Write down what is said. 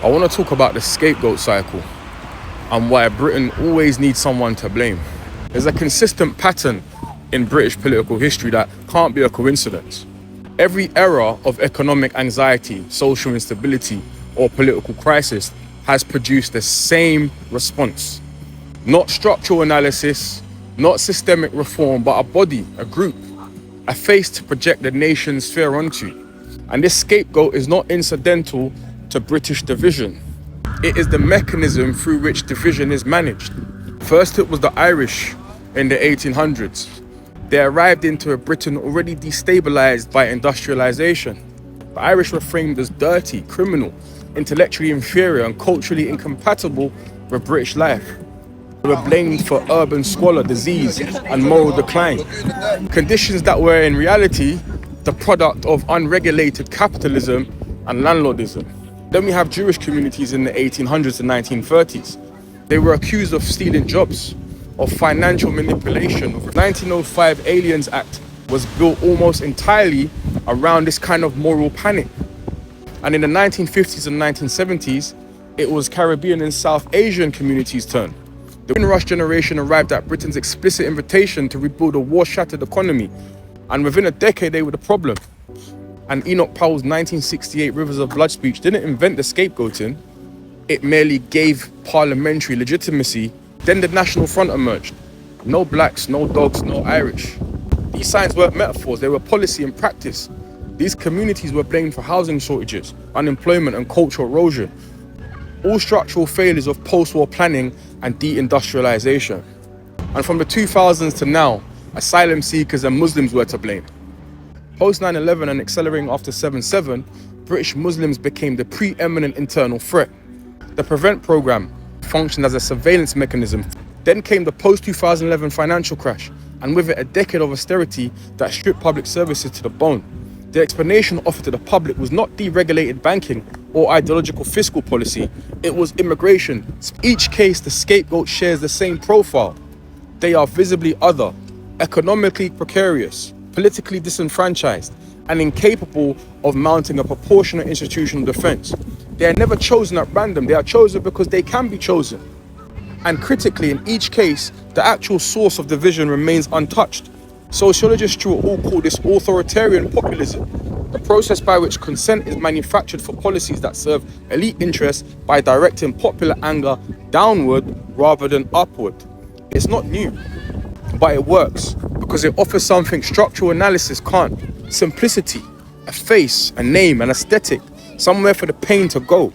I want to talk about the scapegoat cycle and why Britain always needs someone to blame. There's a consistent pattern in British political history that can't be a coincidence. Every era of economic anxiety, social instability, or political crisis has produced the same response. Not structural analysis, not systemic reform, but a body, a group, a face to project the nation's fear onto. And this scapegoat is not incidental to British division. It is the mechanism through which division is managed. First, it was the Irish in the 1800s. They arrived into a Britain already destabilized by industrialization. The Irish were framed as dirty, criminal, intellectually inferior, and culturally incompatible with British life. They were blamed for urban squalor, disease, and moral decline. Conditions that were in reality the product of unregulated capitalism and landlordism. Then we have Jewish communities in the 1800s and 1930s. They were accused of stealing jobs, of financial manipulation. The 1905 Aliens Act was built almost entirely around this kind of moral panic. And in the 1950s and 1970s, it was Caribbean and South Asian communities' turn. The Windrush generation arrived at Britain's explicit invitation to rebuild a war-shattered economy, and within a decade they were the problem. And Enoch Powell's 1968 Rivers of Blood speech didn't invent the scapegoating, it merely gave parliamentary legitimacy. Then the National Front emerged. No blacks, no dogs, no Irish. These signs weren't metaphors, they were policy and practice. These communities were blamed for housing shortages, unemployment and cultural erosion, all structural failures of post-war planning and deindustrialization. And from the 2000s to now, asylum seekers and Muslims were to blame. Post 9/11 and accelerating after 7/7, British Muslims became the preeminent internal threat. The PREVENT programme functioned as a surveillance mechanism. Then came the post-2011 financial crash, and with it a decade of austerity that stripped public services to the bone. The explanation offered to the public was not deregulated banking or ideological fiscal policy, it was immigration. Each case, the scapegoat shares the same profile. They are visibly other, economically precarious, politically disenfranchised, and incapable of mounting a proportionate institutional defense. They are never chosen at random, they are chosen because they can be chosen. And critically, in each case, the actual source of division remains untouched. Sociologists Stuart Hall call this authoritarian populism, the process by which consent is manufactured for policies that serve elite interests by directing popular anger downward rather than upward. It's not new, but it works because it offers something structural analysis can't. Simplicity, a face, a name, an aesthetic, somewhere for the pain to go.